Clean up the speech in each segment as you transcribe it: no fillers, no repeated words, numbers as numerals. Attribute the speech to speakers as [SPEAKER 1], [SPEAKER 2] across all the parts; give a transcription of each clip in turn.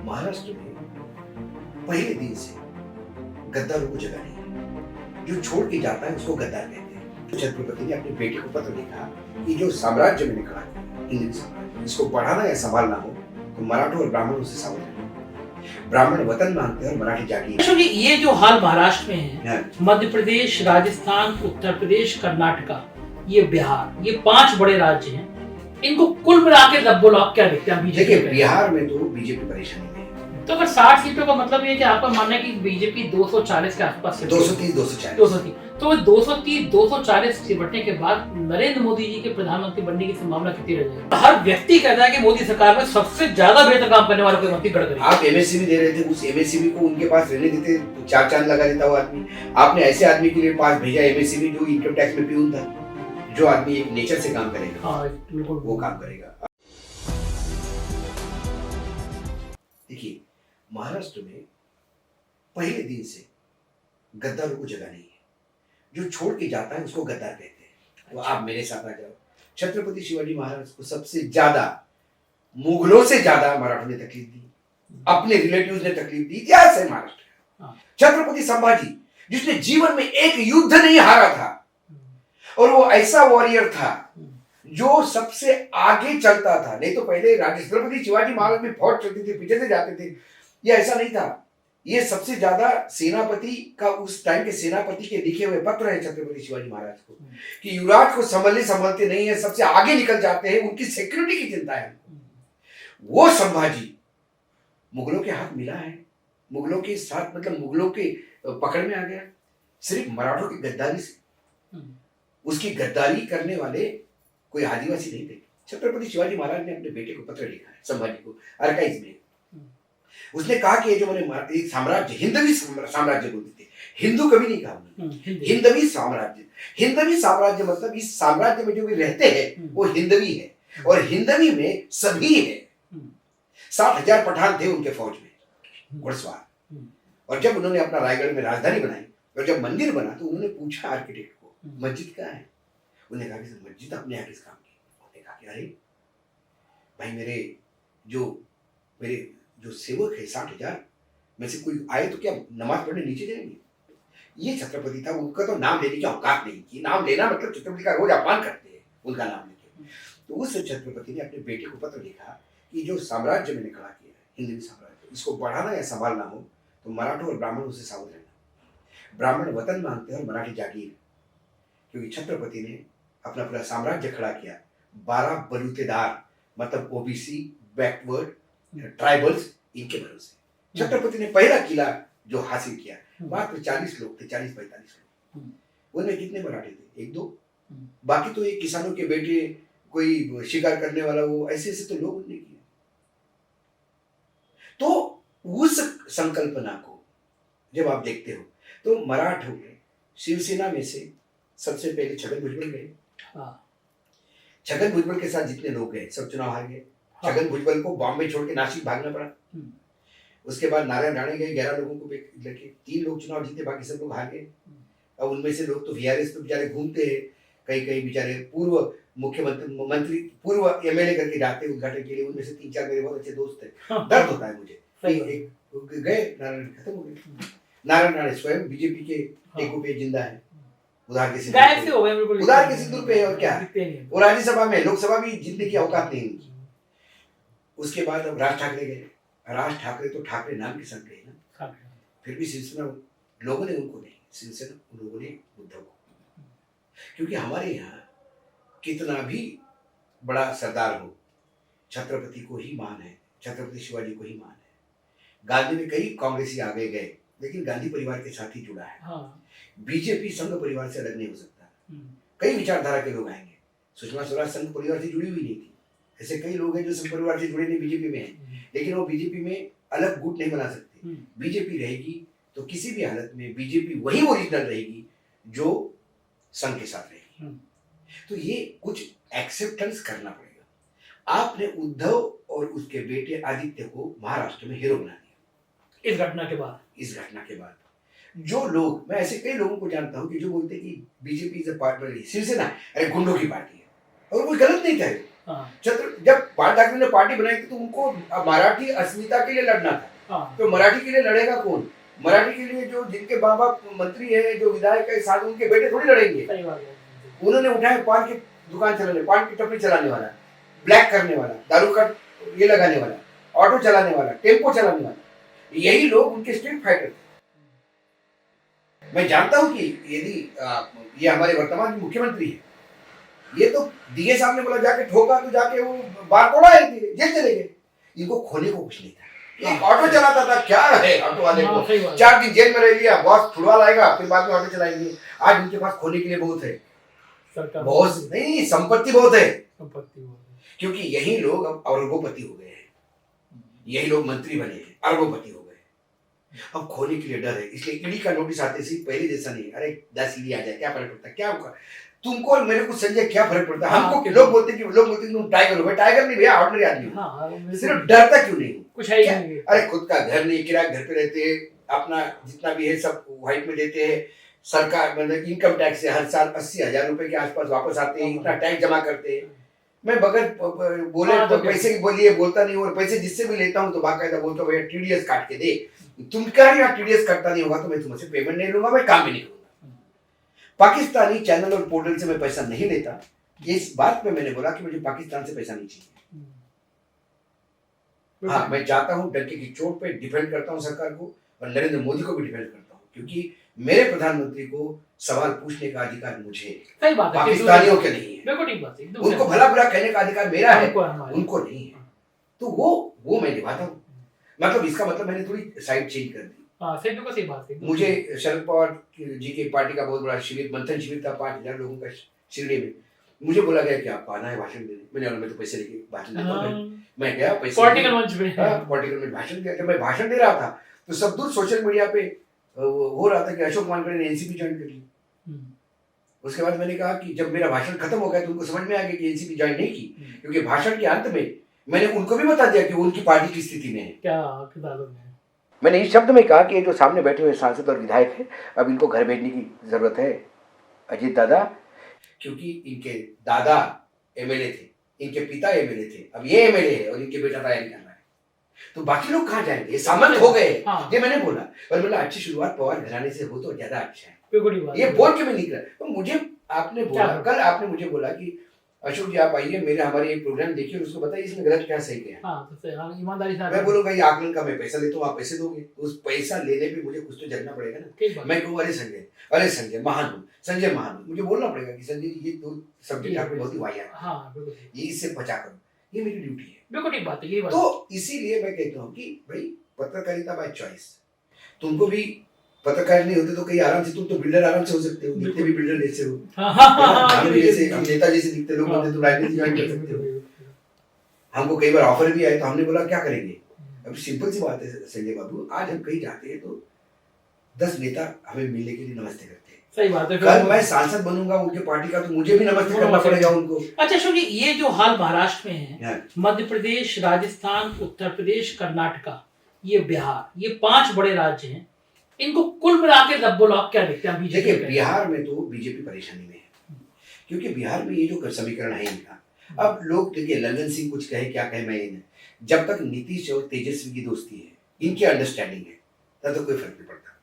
[SPEAKER 1] महाराष्ट्र में पहले दिन से गद्दारों को जगह नहीं है। जो छोड़ के जाता है उसको गद्दार कहते हैं। तो छत्रपति ने अपने बेटे को पत्र लिखा कि जो साम्राज्य मैंने खड़ा किया, हिंदवी साम्राज्य, इसको बढ़ाना या संभालना हो तो मराठों और ब्राह्मणों से सावधान रहना। ब्राह्मण वतन मांगते हैं और मराठी जागीर।
[SPEAKER 2] ये जो हाल महाराष्ट्र में है, मध्य प्रदेश, राजस्थान, उत्तर प्रदेश, कर्नाटका, ये बिहार, ये 5 बड़े राज्य हैं। इनको कुल मिला के दब्बो लोग क्या देखते हैं बीजेपी?
[SPEAKER 1] देखिए, बिहार में तो बीजेपी परेशानी में है।
[SPEAKER 2] तो अगर 60 सीटों का मतलब ये है कि आपका मानना है कि बीजेपी 240 के आसपास,
[SPEAKER 1] 230 240,
[SPEAKER 2] तो 230 240 से बढ़ने के बाद नरेंद्र मोदी जी के प्रधानमंत्री बनने की संभावना कितनी रह जाएगी? हर व्यक्ति कहता है कि मोदी सरकार में सबसे ज्यादा बेहतर काम करने वाला कोई मंत्री गडकरी।
[SPEAKER 1] आप एमएससीबी दे रहे थे, उस एमएससीबी को उनके पास रहने देते तो 4 चांद लगा देता वो आदमी। आपने ऐसे आदमी के लिए पास भेजा एमएससीबी जो इनकम टैक्स में प्यून था। जो आदमी एक नेचर से काम करेगा, वो काम करेगा। देखिए, महाराष्ट्र में पहले दिन से गद्दारों को जगह नहीं है। जो छोड़ के जाता है उसको गद्दार कहते हैं। तो आप मेरे साथ आ जाओ। छत्रपति शिवाजी महाराज को सबसे ज्यादा, मुगलों से ज्यादा मराठों ने तकलीफ दी, अपने रिलेटिव्स ने तकलीफ दी। इतिहास है महाराष्ट्र का। छत्रपति संभाजी, जिसने जीवन में एक युद्ध नहीं हारा था, और वो ऐसा वॉरियर था जो सबसे आगे चलता था। नहीं तो पहले छत्रपति शिवाजी महाराज में फौज चलती थी, पीछे से जाते थे। ये ऐसा नहीं था। ये सबसे ज्यादा सेनापति का, उस टाइम के सेनापति के लिखे हुए पत्र है छत्रपति शिवाजी महाराज को, कि युवराज को संभलते नहीं है, सबसे आगे निकल जाते हैं, उनकी सिक्योरिटी की चिंता है। वो संभाजी मुगलों के हाथ मिला है, मुगलों के साथ, मतलब मुगलों के पकड़ में आ गया सिर्फ मराठों की गद्दारी से। उसकी गद्दारी करने वाले कोई आदिवासी नहीं थे। छत्रपति शिवाजी महाराज ने अपने बेटे को पत्र लिखा है संभाजी को, आर्काइव्स में। उसने कहा कि ये जो मैंने एक साम्राज्य, हिंदवी साम्राज्य बोलते थे, हिंदू कभी नहीं कहा उन्होंने, हिंदवी साम्राज्य। हिंदवी साम्राज्य मतलब इस साम्राज्य में जो भी रहते हैं वो हिंदवी है, और हिंदवी में सभी है। 60,000 पठान थे उनके फौज में, घुड़सवार। और जब उन्होंने अपना रायगढ़ में राजधानी बनाई और जब मंदिर बना तो उन्होंने पूछा आर्किटेक्ट को, मस्जिद कहाँ है? उन्होंने कहा कि मस्जिद अपने यहाँ किस काम की? उन्होंने कहा कि अरे भाई, मेरे जो सेवक है 60,000 में से कोई आए तो क्या नमाज पढ़ने नीचे जाएंगे? ये छत्रपति था, उनका तो नाम लेने की औकात नहीं थी। नाम लेना मतलब छत्रपति का रोज अपमान करते हैं उनका नाम लेके। तो उस छत्रपति ने अपने बेटे को पत्र लिखा कि जो साम्राज्य मैंने खड़ा किया है, हिंदवी साम्राज्य, इसको बढ़ाना या संभालना हो तो मराठों और ब्राह्मणों से सावधान रहना। ब्राह्मण वतन मांगते हैं और मराठी जागीर। क्योंकि छत्रपति ने अपना पूरा साम्राज्य खड़ा किया 12 बलूतेदार, मतलब ओबीसी, बैकवर्ड, ट्राइबल्स, इनके भरोसे। छत्रपति ने पहला किला जो हासिल किया, मात्र 40 लोग थे, 40-45 लोग। उनमें कितने मराठी थे? 1-2। बाकी तो एक किसानों के बेटे, कोई शिकार करने वाला, वो ऐसे ऐसे तो लोग उनने किए। तो उस संकल्पना को जब आप देखते हो तो मराठों में शिवसेना में से सबसे पहले छगन भुजबल गए। छगन भुजबल के साथ जितने लोग गए सब चुनाव हार गए। छगन भुजबल को बॉम्बे छोड़ के नासिक भागना पड़ा। उसके बाद नारायण राणे गए, 11 लोगों को लेके, 3 लोग चुनाव जीते, बाकी सब लोग हार गए। अब उनमें से लोग तो वीआरएस पे बेचारे घूमते हैं, कई बेचारे पूर्व मुख्यमंत्री, पूर्व एमएलए करके जाते हैं उद्घाटन के लिए। उनमें से 3-4 मेरे बहुत अच्छे दोस्त थे। दर्द होता है मुझे। गए, नारायण खत्म हो गए। नारायण राणे स्वयं बीजेपी के टेको पे जिंदा है, उधार के सिंदूर पे है, और क्या। वो राज्यसभा में, लोकसभा भी जीतने की औकात नहीं उनकी। उसके बाद अब राज ठाकरे गए। राज ठाकरे तो ठाकरे नाम के संग गए ना, फिर भी शिवसेना लोगों ने उनको नहीं, शिवसेना लोगों ने उद्धव को। क्योंकि हमारे यहाँ कितना भी बड़ा सरदार हो, छत्रपति को ही मान है, छत्रपति शिवाजी को ही मान है। गांधी में कई कांग्रेसी आगे गए, लेकिन गांधी परिवार के साथ ही जुड़ा है। बीजेपी संघ परिवार से अलग नहीं हो सकता। कई विचारधारा के लोग आएंगे। सुषमा स्वराज संघ परिवार से जुड़ी हुई नहीं थी। ऐसे कई लोग हैं जो संघ परिवार से जुड़े नहीं, बीजेपी में हैं, लेकिन वो बीजेपी में अलग गुट नहीं बना सकते। बीजेपी रहेगी तो किसी भी हालत में बीजेपी वही ओरिजिनल रहेगी जो संघ के साथ रहेगी। तो ये कुछ एक्सेप्टेंस करना पड़ेगा। आपने उद्धव और उसके बेटे आदित्य को महाराष्ट्र में हीरो बना दिया इस घटना के बाद। जो लोग, मैं ऐसे कई लोगों को जानता हूं कि जो बोलते हैं कि BJP is a party, Shiv Sena अरे गुंडों की पार्टी है, और कोई गलत नहीं कहे। जब बाल ठाकरे ने पार्टी बनाई थी तो उनको मराठी अस्मिता के लिए लड़ना था। तो मराठी के लिए लड़ेगा कौन? मराठी के लिए जो जिनके बाप बाप मंत्री है, जो विधायक है, साथ उनके बेटे थोड़ी लड़ेंगे। उन्होंने उठाए पान की दुकान चलाने, पान की टपरी चलाने वाला, ब्लैक करने वाला, दारू का ये लगाने वाला, ऑटो चलाने वाला, टेम्पो चलाने वाला, यही लोग उनके स्ट्रीट फाइटर थे। मैं जानता हूं कि यदि ये हमारे वर्तमान मुख्यमंत्री है, ये तो डीए साहब ने बोला जाके ठोका तो जाके वो बार तोड़ा है, जेल चले गए। इनको खोने को कुछ नहीं था। एक ऑटो चलाता था, क्या है ऑटो वाले को 4 दिन जेल में रह लिया, बॉस छुड़वा लाएगा, फिर बाद में ऑटो चलाएंगे। आज उनके पास खोने के लिए बहुत है, बहुत नहीं, संपत्ति बहुत है, क्योंकि यही लोग अब अरबोपति हो गए हैं, यही लोग मंत्री बने हैं, अरबोपति हो गए। अब खोने के लिए डर है, इसलिए ईडी का नोटिस आते से पहले जैसा नहीं, अरे 10 ईडी आ जाए क्या फर्क पड़ता है, क्या होगा तुमको और मेरे को, संजय क्या फर्क पड़ता है? हमको लोग बोलते कि तुम टाइगर हो, मैं टाइगर नहीं भैया, ऑर्डिनरी आदमी हूं। सिर्फ डरता क्यों नहीं कुछ है ही नहीं। अरे खुद का घर नहीं, किराए घर पे रहते हैं, अपना जितना भी है सब व्हाइट में देते हैं, सरकार मतलब इनकम टैक्स से हर साल 80,000 रुपए के आसपास वापस आते हैं, इतना टैक्स जमा करते हैं। मैं बगैर बोले तो पैसे की बोलिए बोलता नहीं, और पैसे जिससे भी लेता हूँ तो बाकायदा बोलता हूँ भैया टीडीएस काट के दे, तुम क्या यहाँ टीडीएस कटता नहीं होगा तो मैं तुमसे पेमेंट नहीं लूंगा, मैं काम भी नहीं करूंगा। पाकिस्तानी चैनल और पोर्टल से मैं पैसा नहीं लेता, इस बात पे मैंने बोला कि मुझे पाकिस्तान से पैसा नहीं चाहिए। हाँ, मैं चाहता हूँ डंके की चोट पे डिफेंड करता हूँ सरकार को, और नरेंद्र मोदी को भी डिफेंड करता हूँ, क्योंकि मेरे प्रधानमंत्री को सवाल पूछने का अधिकार मुझे, सही बात है, पाकिस्तानियों के नहीं है। बिल्कुल ठीक बात है, उनको भला बुरा कहने का अधिकार मेरा है, उनको नहीं है, तो वो मैं निभाता हूँ। मतलब इसका मतलब मैंने थोड़ी साइड चेंज कर दी। सही बात है। मुझे शरद पवार जी की पार्टी का बहुत बड़ा शिविर, मंथन शिविर था, 5,000 लोगों का शिरडी में। मुझे बोला गया कि आपको आना है भाषण देने, मैं तो पैसे लेके भाषण देता हूँ। मैं गया पैसे पॉलिटिकल मंच में भाषण दिया। जब मैं भाषण दे रहा था तो सब दूर सोशल मीडिया पे हो रहा था कि अशोक वानखेड़े ने एनसीपी ज्वाइन कर ली। उसके बाद मैंने कहा कि जब मेरा भाषण खत्म हो गया तो उनको समझ में आ गया कि एनसीपी ज्वाइन नहीं की, क्योंकि भाषण के अंत में मैंने उनको भी बता दिया कि वो उनकी पार्टी की स्थिति में है। क्या मैंने इस शब्द में कहा कि ये जो सामने बैठे हुए सांसद और विधायक है, अब इनको घर भेजने की जरूरत है, अजीत दादा, क्योंकि इनके दादा एमएलए थे, इनके पिता एमएलए थे, अब ये एमएलए है और इनके बेटा तैयारी कर रहा है, तो बाकी लोग कहाँ जाएंगे? ये सामंत हो गए। ये मैंने बोला, पर बोला अच्छी शुरुआत पवार घराने से हो तो ज्यादा अच्छा है, ये बोल के मैं निकला। तो मुझे आपने बोला, कल आपने मुझे बोला कि अशोक जी आप आइए, हमारे एक प्रोग्राम देखिए और उसको बताइए इसमें गलत क्या सही क्या है। ईमानदारी से मैं बोलूंगा ये आकलन का मैं पैसा लेता हूँ, आप पैसे दोगे, तो उस पैसा लेने पे मुझे कुछ तो जगना पड़ेगा ना। मैं कहूँ अरे संजय महान हूँ, संजय महान हूँ, मुझे बोलना पड़ेगा कि संजय जी ये दो सब्जेक्ट आपने बहुत ही वाहियात, ये इससे बचा करो, ये मेरी ड्यूटी है। बिल्कुल ठीक बात है। तो इसीलिए मैं कहता हूँ कि भाई पत्रकारिता बाय चॉइस, तुमको भी पत्रकार नहीं होते तो कहीं आराम से, तुम तो बिल्डर आराम से हो सकते हो, दिखते भी बिल्डर जैसे हो, हम नेता जैसे दिखते लोग बोलते तो राजनीति ज्वाइन कर सकते हो। हमको कई बार ऑफर भी आए तो हमने बोला क्या करेंगे। अब सिंपल सी बात है संजय बाबू, आज हम कहीं जाते हैं तो 10 नेता हमें मिलने के लिए नमस्ते करते हैं। सही बात है। कल मैं सांसद बनूंगा उनके पार्टी का तो मुझे भी नमस्ते करना पड़ेगा उनको। अच्छा शोकी, ये जो हाल महाराष्ट्र में है, मध्य प्रदेश, राजस्थान, उत्तर प्रदेश, कर्नाटका, ये बिहार, ये 5 बड़े राज्य हैं, इनको कुल मिला के दब्बोलॉक क्या देखते हैं? देखिए बिहार में तो बीजेपी परेशानी में है, क्योंकि बिहार में ये जो समीकरण है इनका, अब लोग देखिए ललन सिंह कुछ कहे क्या कहे, मैं जब तक नीतीश और तेजस्वी की दोस्ती है, इनकी अंडरस्टैंडिंग है, तब तो कोई फर्क नहीं पड़ता।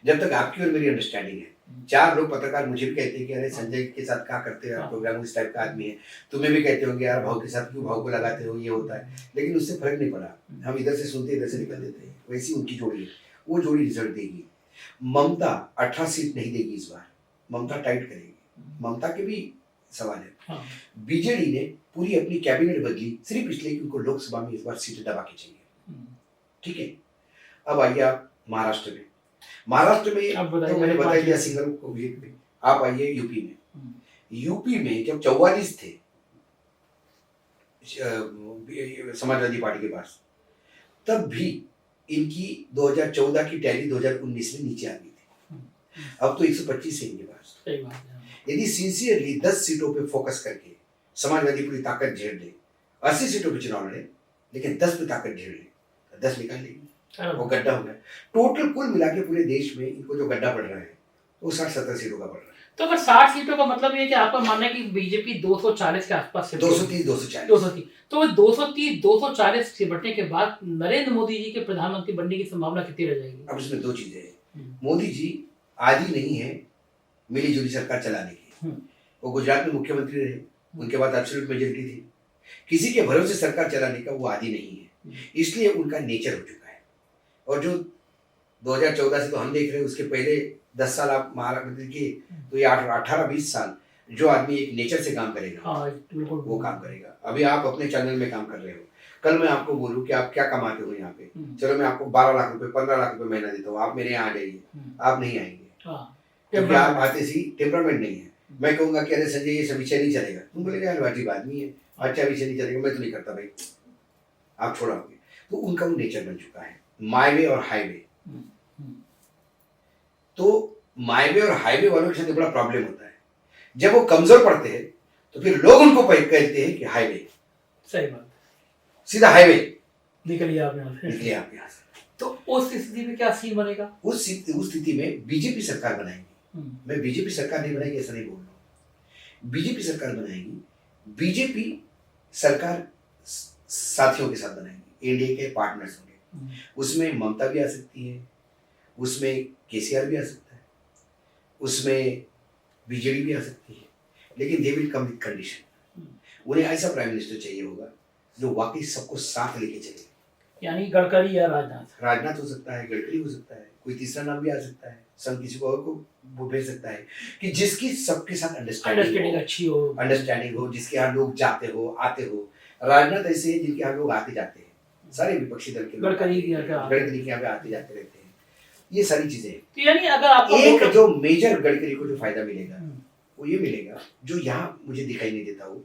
[SPEAKER 1] जब तक आपकी और मेरी अंडरस्टैंडिंग है, 4 लोग पत्रकार मुझे भी कहते हैं कि अरे संजय के साथ क्या करते हो, प्रोग्राम इस टाइप का आदमी है, तुम्हें भी कहते होंगे यार भाव के साथ क्यों भाव को लगाते हो, ये होता है, लेकिन उससे फर्क नहीं पड़ा। हम इधर से सुनते इधर से निकल देते हैं। वैसी उनकी जोड़ी है, वो जोड़ी रिजल्ट देगी। ममता 18 सीट नहीं देगी इस बार, ममता टाइट करेगी, ममता के भी सवाल है। बीजेडी ने पूरी अपनी कैबिनेट बदली सिर्फ इसलिए कि उनको लोकसभा में इस बार सीट दबा के चाहिए। ठीक है, अब आइए आप महाराष्ट्र में तो मैंने बता दिया सिंगल को भी। आप आइए यूपी में जब 44 थे समाजवादी पार्टी के पास, तब भी इनकी 2014 की टैली 2019 में नीचे आ गई थी। अब तो 125 है इनके पास। यदि सिंसियरली 10 सीटों पे फोकस करके समाजवादी पूरी ताकत झेड़ ले, 80 सीटों पे चुनाव लड़े, लेकिन 10 पे ताकत झेड़ ले, 10 निकाल लेगी, वो गड्ढा हो गया। टोटल कुल मिला के पूरे देश में इनको जो गड्ढा पड़ रहा है वो 60-70 सीटों का बढ़ रहा है।
[SPEAKER 2] तो अगर 60 सीटों का मतलब ये है कि आपका मानना है कि बीजेपी 240 के आसपास से
[SPEAKER 1] 230-240।
[SPEAKER 2] 230, तो वो 230-240 सिमटने के बाद नरेंद्र मोदी जी के प्रधानमंत्री बनने की संभावना कितनी रह जाएगी?
[SPEAKER 1] अब इसमें दो चीजें हैं। मोदी जी आदि नहीं है मिली जुली सरकार चलाने की। वो गुजरात में मुख्यमंत्री रहे, उनके बाद एब्सोल्यूट मेजोरिटी थी। किसी के भरोसे सरकार चलाने का वो आदि नहीं है, इसलिए उनका नेचर हो चुका है। और जो 2014 से तो हम देख रहे हैं, उसके पहले 10 साल आप महाराष्ट्र के, तो ये 18-20 साल जो आदमी एक नेचर से काम करेगा,
[SPEAKER 2] हाँ,
[SPEAKER 1] वो काम करेगा। अभी आप अपने चैनल में काम कर रहे हो, कल मैं आपको बोलूं कि आप क्या कमाते हो यहाँ पे, चलो मैं आपको 12 लाख रुपए 15 लाख रुपए महीना देता हूँ, आप मेरे यहाँ आ जाइए, आप नहीं आएंगे क्योंकि आप आते सी टेम्परामेंट नहीं है। मैं कहूंगा कि अरे संजय ये सब विषय नहीं चलेगा, तुम बोलेगा यार वाजिब आदमी है, अच्छा विषय नहीं चलेगा, मैं तो नहीं करता भाई, आप छोड़ोगे। तो उनका वो नेचर बन चुका है, माई वे और हाईवे। तो माईवे और हाईवे वालों के साथ बड़ा प्रॉब्लम होता है, जब वो कमजोर पड़ते हैं तो फिर लोग उनको कहते हैं कि हाईवे,
[SPEAKER 2] सही बात,
[SPEAKER 1] सीधा हाईवे
[SPEAKER 2] निकलिए आप यहाँ से। तो उस स्थिति में क्या सीन बनेगा? उस
[SPEAKER 1] स्थिति में बीजेपी सरकार बनाएगी। मैं बीजेपी सरकार नहीं बनाएगी ऐसा नहीं बोल रहा हूँ, बीजेपी सरकार बनाएगी। बीजेपी सरकार साथियों के साथ बनाएगी, एनडीए के पार्टनर्स होंगे, उसमें ममता भी आ सकती है, उसमें केसीआर भी आ सकता है, उसमें बीजेडी भी आ सकती है, लेकिन they will come with condition. उन्हें ऐसा प्राइम मिनिस्टर चाहिए होगा जो वाकई सबको साथ लेके चले,
[SPEAKER 2] यानी गडकरी या
[SPEAKER 1] राजनाथ हो सकता है, गडकरी हो सकता है, कोई तीसरा नाम भी आ सकता है, सब किसी को और को वो भेज सकता है कि जिसकी सबके साथ अंडरस्टैंडिंग
[SPEAKER 2] अच्छी हो,
[SPEAKER 1] अंडरस्टैंडिंग हो, जिसके यहाँ लोग जाते हो आते हो। राजनाथ ऐसे है जिनके यहाँ लोग आते जाते हैं, सारे विपक्षी दल के लोग गडकरी के यहाँ पे आते जाते रहते हैं, ये सारी चीजें।
[SPEAKER 2] तो यानी अगर आपको
[SPEAKER 1] एक जो मेजर गडकरी को जो फायदा मिलेगा वो ये मिलेगा जो यहाँ मुझे दिखाई नहीं देता। वो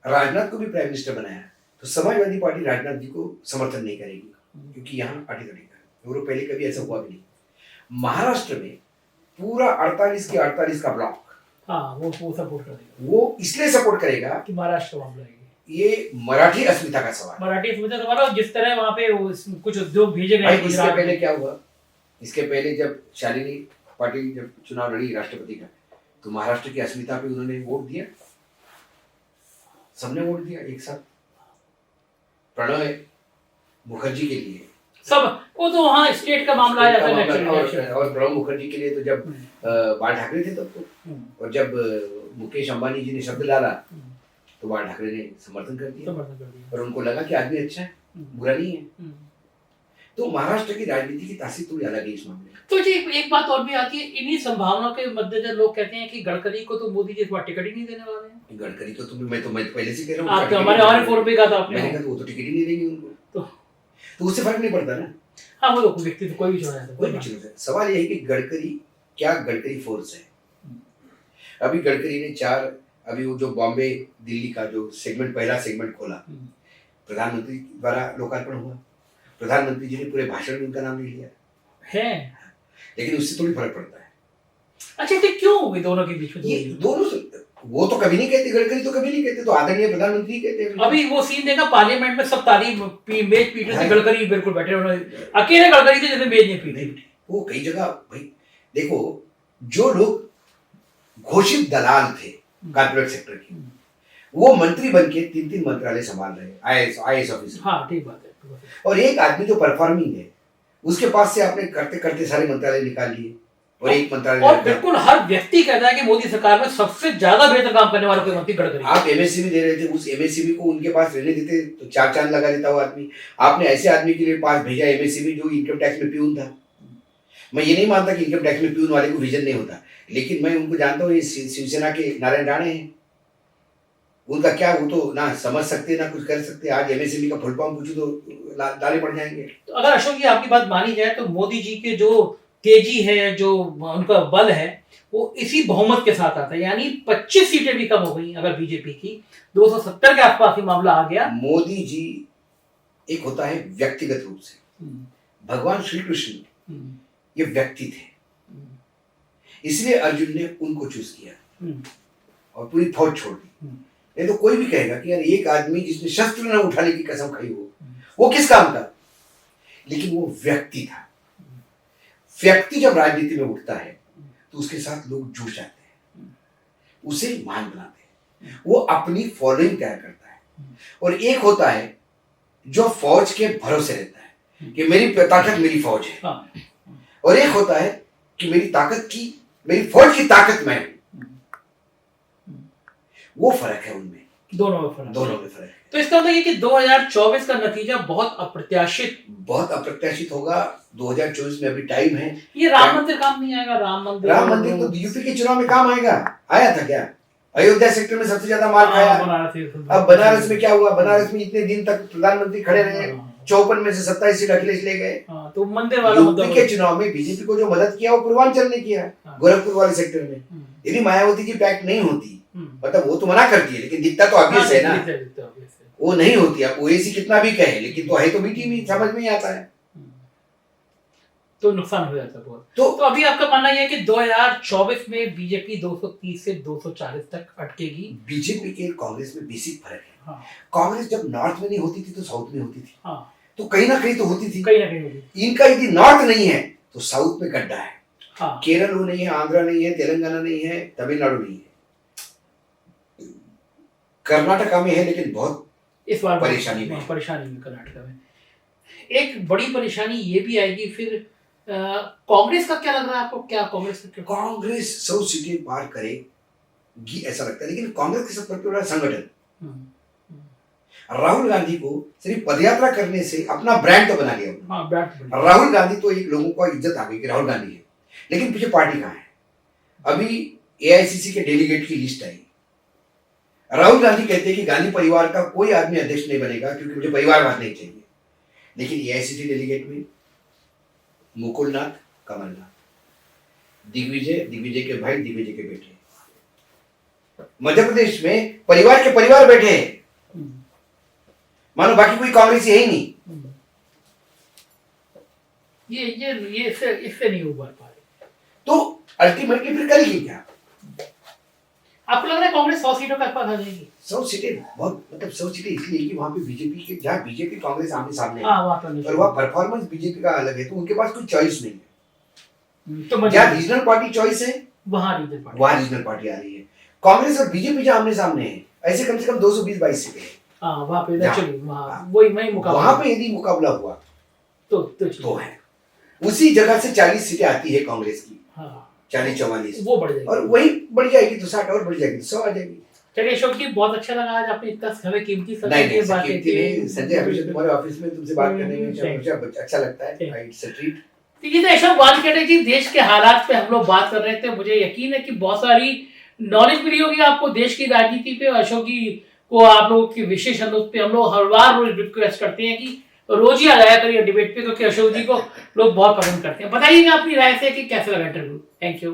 [SPEAKER 1] राजनाथ को भी प्राइम मिनिस्टर बनाया तो समाजवादी पार्टी राजनाथ जी को समर्थन नहीं करेगी, क्योंकि यहाँ पार्टी लड़ेगा, और पहले कभी ऐसा हुआ भी नहीं। महाराष्ट्र में पूरा 48 के 48 का ब्लॉक,
[SPEAKER 2] हाँ, वो सपोर्ट करेगा,
[SPEAKER 1] वो इसलिए सपोर्ट करेगा
[SPEAKER 2] कि महाराष्ट्र मामला है
[SPEAKER 1] ये मराठी अस्मिता का सवाल,
[SPEAKER 2] मराठी अस्मिता सवाल। और जिस तरह वहाँ पे कुछ उद्योग भेजे गए,
[SPEAKER 1] इसके पहले क्या हुआ, इसके पहले जब शालिनी पाटिल जब चुनाव लड़ी राष्ट्रपति का, तो महाराष्ट्र की अस्मिता पे उन्होंने वोट दिया, सबने वोट दिया एक साथ, प्रणय मुखर्जी के लिए सब,
[SPEAKER 2] वो तो वहाँ स्टेट का मामला आ जाता है।
[SPEAKER 1] और प्रणब मुखर्जी के लिए तो जब बाल ठाकरे थे तब तो, और जब मुकेश अंबानी जी ने शब्द डाला तो बाल ठाकरे ने समर्थन कर दिया, और उनको लगा कि आदमी अच्छा है, बुरा नहीं है। तो महाराष्ट्र की राजनीति की तासीर थोड़ी अलग है इस मामले में।
[SPEAKER 2] तो जी एक बात और भी आती है, इन्हीं संभावनाओं के मद्देनजर लोग कहते हैं कि गडकरी को तो मोदी जी इस बार टिकट ही नहीं देने वाले हैं।
[SPEAKER 1] गडकरी को तो मैं पहले से कह रहा हूँ,
[SPEAKER 2] आप हमारे फोरम पे कहा था आपने,
[SPEAKER 1] मैंने कहा तो वो तो टिकट ही नहीं देंगे उनको, तो उससे फर्क नहीं पड़ता ना।
[SPEAKER 2] हाँ, वो तो व्यक्ति तो कोई भी चुना
[SPEAKER 1] कोई भी चुना। सवाल ये है कि गडकरी क्या गडकरी फोर्स है। अभी गडकरी ने 4, अभी वो जो बॉम्बे दिल्ली का जो सेगमेंट, पहला सेगमेंट खोला, प्रधानमंत्री द्वारा लोकार्पण हुआ, प्रधानमंत्री जी ने पूरे भाषण में उनका नाम नहीं लिया
[SPEAKER 2] है,
[SPEAKER 1] लेकिन उससे थोड़ी फर्क पड़ता है।
[SPEAKER 2] अच्छा, तो क्यों ये दोनों के बीच में
[SPEAKER 1] ये दोनों वो तो कभी नहीं कहते, गडकरी तो कभी नहीं कहते, तो आदरणीय प्रधानमंत्री कहते हैं।
[SPEAKER 2] अभी वो सीन देखा पार्लियामेंट में, सब तारीफ मेज पीट रहे थे, गडकरी बिल्कुल बैठे, उन्होंने अकेले गडकरी थे जैसे मेज नहीं पीटे।
[SPEAKER 1] वो कई जगह भाई देखो, जो लोग घोषित दलाल थे कॉर्पोरेट सेक्टर के, वो मंत्री बन के 3-3 मंत्रालय संभाल रहे हैं, आईएएस ऑफिसर।
[SPEAKER 2] हाँ, ठीक बात है।
[SPEAKER 1] और एक आदमी जो परफॉर्मिंग है, उसके पास से आपने करते करते सारे मंत्रालय निकाल लिए, और एक मंत्रालय,
[SPEAKER 2] और बिल्कुल हर व्यक्ति कहता है कि मोदी सरकार में सबसे ज्यादा बेहतर काम करने वाला कोई मंत्री गडकरी।
[SPEAKER 1] आप एमएससीबी दे रहे थे, उस एमएससीबी को उनके पास रहने देते तो 4 चांद लगा देता वो आदमी। आपने ऐसे आदमी के लिए पास भेजा एमएससीबी जो इनकम टैक्स में प्यून था। मैं ये नहीं मानता कि इनकम टैक्स में प्यून वाले को विजन नहीं होता, लेकिन मैं उनको जानता हूँ, ये शिवसेना के नारायण राणे हैं, उनका क्या, वो तो ना समझ सकते ना कुछ कर सकते। आज एमएसएमई का फुल फॉर्म पूछो तो लाले पड़ जाएंगे।
[SPEAKER 2] तो अगर अशोक जी आपकी बात मानी जाए तो मोदी जी के जो तेजी है, जो उनका बल है, वो इसी बहुमत के साथ आता है, यानी 25 सीटें भी कम हो गई अगर बीजेपी की, 270 के आसपास ही मामला आ गया।
[SPEAKER 1] मोदी जी एक होता है व्यक्तिगत रूप से, भगवान श्री कृष्ण ये व्यक्ति थे, इसलिए अर्जुन ने उनको चूज किया और पूरी फौज छोड़ दी। नहीं तो कोई भी कहेगा कि यार एक आदमी जिसने शस्त्र न उठाने की कसम खाई हो, वो किस काम का, लेकिन वो व्यक्ति था। व्यक्ति जब राजनीति में उठता है तो उसके साथ लोग जुड़ जाते हैं, उसे मान बनाते हैं, वो अपनी फॉलोइंग तैयार करता है। और एक होता है जो फौज के भरोसे रहता है कि मेरी ताकत मेरी फौज है,
[SPEAKER 2] हाँ।
[SPEAKER 1] और एक होता है कि मेरी फौज की ताकत मैं हूं। वो फर्क है उनमें,
[SPEAKER 2] दोनों में फर्क
[SPEAKER 1] है।
[SPEAKER 2] तो इसका मतलब ये कि 2024 का नतीजा बहुत अप्रत्याशित
[SPEAKER 1] होगा। 2024 में अभी टाइम है।
[SPEAKER 2] ये राम मंदिर काम नहीं आएगा?
[SPEAKER 1] राम मंदिर तो यूपी के चुनाव में काम आएगा। आया था क्या? अयोध्या सेक्टर में सबसे ज्यादा मार खाया। अब बनारस में क्या हुआ? बनारस में इतने दिन तक प्रधानमंत्री खड़े रहे, 54 में से 27 सीट अखिलेश ले गए।
[SPEAKER 2] तो मंदिर वाला
[SPEAKER 1] यूपी के चुनाव में बीजेपी को जो मदद किया वो पूर्वांचल ने किया, गोरखपुर वाले सेक्टर में। यदि मायावती जी पैक्ट नहीं होती, मतलब वो तो मना करती है लेकिन दिखता तो ऑब्वियस है ना, वो नहीं होती। आप ओएसी कितना भी कहे, लेकिन तो है तो मीठी में समझ में ही आता है,
[SPEAKER 2] तो नुकसान हो जाता है बहुत। तो अभी आपका मानना यह है कि 2024 में बीजेपी 230 से 240 तक अटकेगी।
[SPEAKER 1] बीजेपी के कांग्रेस में बेसिक फर्क है।
[SPEAKER 2] हाँ।
[SPEAKER 1] कांग्रेस जब नॉर्थ में नहीं होती थी तो साउथ में होती थी।
[SPEAKER 2] हाँ।
[SPEAKER 1] तो कहीं ना कहीं तो होती थी,
[SPEAKER 2] कहीं ना कहीं होती।
[SPEAKER 1] इनका यदि नॉर्थ नहीं है तो साउथ में गड्ढा है।
[SPEAKER 2] हाँ।
[SPEAKER 1] केरल वो नहीं है, आंध्रा नहीं है, तेलंगाना नहीं है, तमिलनाडु नहीं है, कर्नाटका में है, लेकिन बहुत
[SPEAKER 2] इस बार
[SPEAKER 1] परेशानी में
[SPEAKER 2] कर्नाटका में एक बड़ी परेशानी ये भी आएगी। फिर कांग्रेस का क्या लग रहा है आपको? क्या कांग्रेस
[SPEAKER 1] 100 सीटें पार करेगी ऐसा लगता है, लेकिन कांग्रेस के साथ सबसे बड़ा संगठन। राहुल गांधी को सिर्फ पदयात्रा करने से अपना ब्रांड तो बना लिया।
[SPEAKER 2] हाँ, ब्रांड।
[SPEAKER 1] राहुल गांधी तो एक लोगों को इज्जत आ गई कि राहुल गांधी है, लेकिन पीछे पार्टी कहाँ है? अभी एआईसीसी के डेलीगेट की लिस्ट आई। राहुल गांधी कहते हैं कि गांधी परिवार का कोई आदमी अध्यक्ष नहीं बनेगा क्योंकि मुझे परिवारवाद नहीं चाहिए, लेकिन एआईसीसी डेलीगेट में मुकुलनाथ, कमलनाथ, दिग्विजय के भाई, दिग्विजय के बेटे, मध्य प्रदेश में परिवार के परिवार बैठे हैं, मानो बाकी कोई कांग्रेसी है ही नहीं।
[SPEAKER 2] ये इससे नहीं उबर पा रही,
[SPEAKER 1] तो अल्टीमेटली फिर करेगी क्या?
[SPEAKER 2] आपको लग रहा है कांग्रेस 100 सीटों का पास आ जाएगी?
[SPEAKER 1] 100 सीटें बहुत, मतलब 100 सीटें इसलिए कि वहां पे बीजेपी के, जहाँ बीजेपी कांग्रेस आमने सामने है, और वहाँ परफॉर्मेंस बीजेपी का अलग है, तो उनके पास कोई चॉइस नहीं है। तो जहाँ रीजनल पार्टी चॉइस है वहाँ रीजनल पार्टी आ रही है। कांग्रेस और बीजेपी जहाँ आमने सामने है, ऐसे कम से कम 220-22 सीटें हैं।
[SPEAKER 2] वहाँ पे
[SPEAKER 1] यदि मुकाबला हुआ
[SPEAKER 2] तो
[SPEAKER 1] है, उसी जगह से 40 सीटें आती है कांग्रेस की। 40-44
[SPEAKER 2] वो बढ़ जाएगी,
[SPEAKER 1] और वही बढ़ जाएगी तो 60 और बढ़ जाएगी तो 100 आ जाएगी।
[SPEAKER 2] चलिए अशोक जी, बहुत अच्छा लगा आज आपने इतना समय कीमती समय
[SPEAKER 1] नहीं,
[SPEAKER 2] बातें की।
[SPEAKER 1] संजय, हमेशा तुम्हारे ऑफिस में तुमसे बात करने में हमेशा अच्छा लगता है। It's a treat.
[SPEAKER 2] तो ये तो अशोक वानखेड़े जी, देश के हालात पे हम लोग बात कर रहे थे। मुझे यकीन है कि बहुत सारी नॉलेज मिली होगी आपको देश की राजनीति पे। अशोक जी को आप लोगों की विशेष अनुरोध पे हम लोग हर बार रिक्वेस्ट करते हैं कि रोज ही आ जाया करिए डिबेट पे, क्योंकि अशोक जी को लोग बहुत पसंद करते हैं। बताइएगा अपनी राय से कि कैसे लगा इंटरव्यू। Thank you.